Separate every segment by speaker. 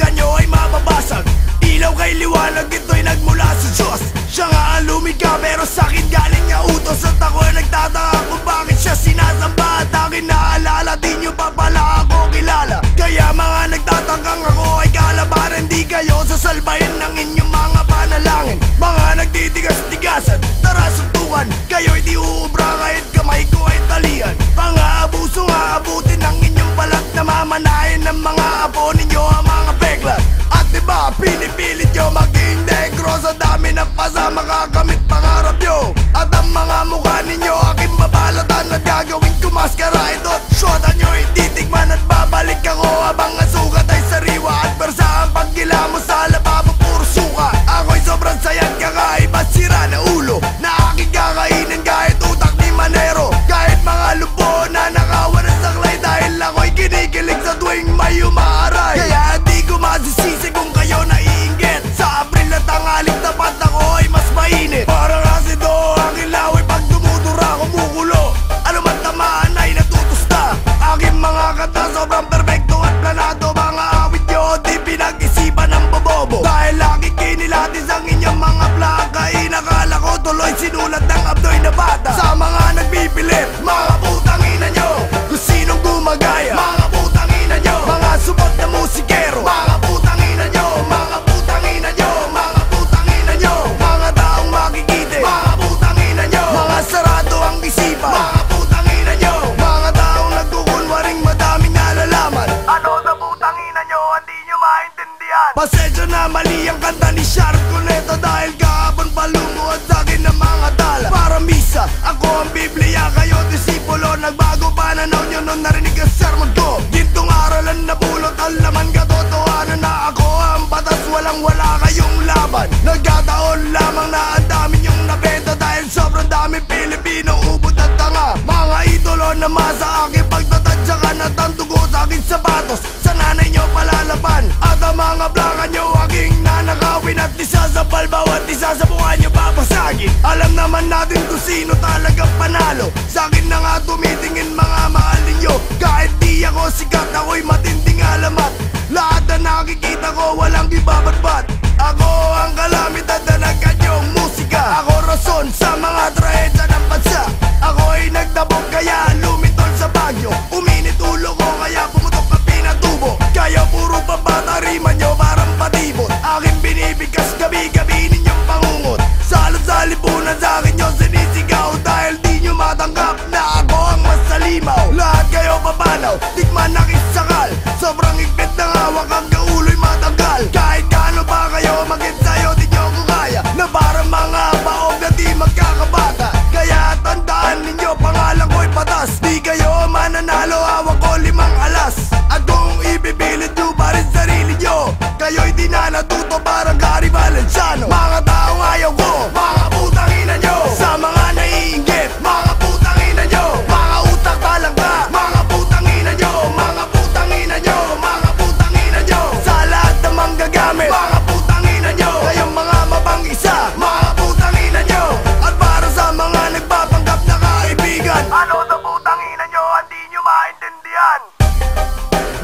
Speaker 1: paninindigan nyo ay mababasag. Ilaw kay liwanag, ito'y nagmula sa Diyos. Siya nga ang lumikha pero sa'kin galing niya utos. At ako'y nagtataka kung bakit siya sinasamba. At akin naalala, di nyo pa pala ako kilala. Kaya mga nagtatangkang ako ay kalabaran. Di kayo sasalbahin ng inyong mga panalangin. Mga nagtitigas-tigasan, tara suntukan. Kayo'y di uubra kahit kamay ko ay talian. Pang-aabuso nga abutin ng inyong balat. Namamanahin ng mga apo ninyo ang mga peklat. At diba pinipilit nyo maging negro. Sa dami ng pasama kakamit pangarap nyo. At ang mga mukha ninyo aking babalatan. At gagawin ko maskara ito. Shota nyo ititikman at babalik ako habang ang sugat ay sariwa. At persa ang paggila mo sa lababo puro suka. Ako'y sobrang sayang kakaiba sira na ulo na aking kakainin kahit utak ni Manero. Kahit mga lupo na nakawan ng saklay. Dahil ako'y kinikilig sa tuwing may umaaray. Kaya di ko masisisi kung kayo naiinggit. Sa Abril na tanghaling tapat ako ay mas mainit. Para kasi do ang ilaw ay pag dumudura kumukulo. Ano man tamaan ay natutusta. Aking mga kanta sobrang perfecto at planado. Mga awit nyo di pinag-isipan ng bobobo. Dahil lagi kinilatis ang inyong mga plaka. Inakala ko tuloy sinulat ng abdoy na bata. Sa mga nagpipilit, mga putang ina nyo. Kung sinong gumagaya, mga putang ina nyo. Mga subot na musikero, mga putang ina nyo. Mga putang ina nyo, mga putang ina nyo. Mga taong makikite, mga putang ina nyo. Mga sarado ang isipan, mga putang ina nyo. Mga taong nagkukunwaring madaming nalalaman. Ano na putang ina nyo, hindi nyo maintindihan. Pasensya na mali ang kanta ni Sharp Cuneta. Dahil kahapon palumuad sa'kin ng mga tala. Para misa, ako ang Biblia, kayo disipulo. Nagbago pananaw nyo nung narinig ang sermon ko. Gintong aralan na bulot ang laman, katotohanan na ako ang batas. Walang wala kayong laban. Nagkataon lamang na ang dami nyong nabenta. Dahil sobrang dami Pilipino ubod at tanga. Mga idolo na masa aking pagtatadyakan. At ang dugo sa aking sapatos sa nanay nyo palalaban. At ang mga blaka nyo aking nanakawin. At isa sa balbaw at isa sa mukha nyo babasagin. Alam naman natin kung sino talagang panalo. Sa akin na nga tumitingin mga mahal ninyo. Kahit di ako sikat, ako'y matinding alamat. Lahat na nakikita ko walang ibabatbat. Ako ang kalamidad na nagkanyong musika. Ako rason sa mga trahedya ng bansa. Ako'y nagdabog kaya lumitol sa bagyo. Uminit ulo ko kaya pumutok ang pinatubo. Kaya puro pambata rima nyo parang patibot. Aking binibigkas gabi-gabi ninyong pangungot. Salot sa lipunan sa akin nyo sinisigaw. Dahil di nyo matanggap na ako ang mas salimaw. Lahat kayo papanaw, tikman nakisakal. Sobrang higpit ng hawak hanggang ulo'y matanggal. Kahit gaano pa kayo maging sa'yo di nyo ko kaya. Na parang mga baog na di magkakabata. Kaya tandaan ninyo pangalan ko'y patas. Di kayo mananalo, hawak ko 5 alas. At kung ibibilid nyo pa rin sarili nyo, kayo'y di na natuto parang Gary Valenciano. Mga taong ayaw ko, mga putang ina nyo. Sa mga naiinggit, mga putang ina nyo. Mga utak talangka, mga putang ina nyo. Mga putang ina nyo, mga putang ina nyo. Sa lahat ng manggagamit, mga putang ina nyo. Kayong mga mabang-isa, mga putang ina nyo. At para sa mga nagpapanggap na kaibigan, ano na putang ina nyo, hindi nyo maintindihan.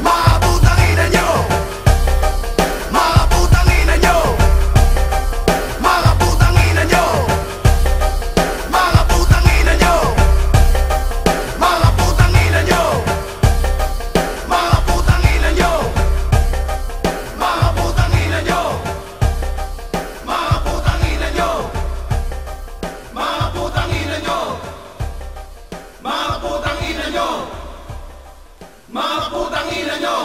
Speaker 1: Mga putang ina nyo, mga putang ina nyo. Mga putang ina nyo, mga putang ina nyo. Mga putang ina nyo, mga putang ina nyo. Mga putang ina nyo, mga putang ina nyo. Mga putang ina nyo, mga putang ina nyo. Mga putang ina nyo,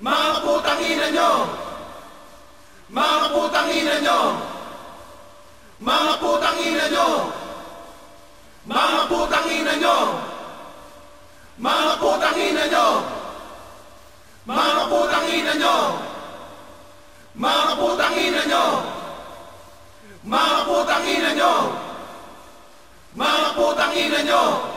Speaker 1: mga putang ina nyo. Mga putang ina nyo, mga putang ina nyo. Mga putang ina nyo, mga putang ina nyo. Mga putang ina nyo, mga putang ina nyo. Mga putang ina nyo, mga putang ina nyo.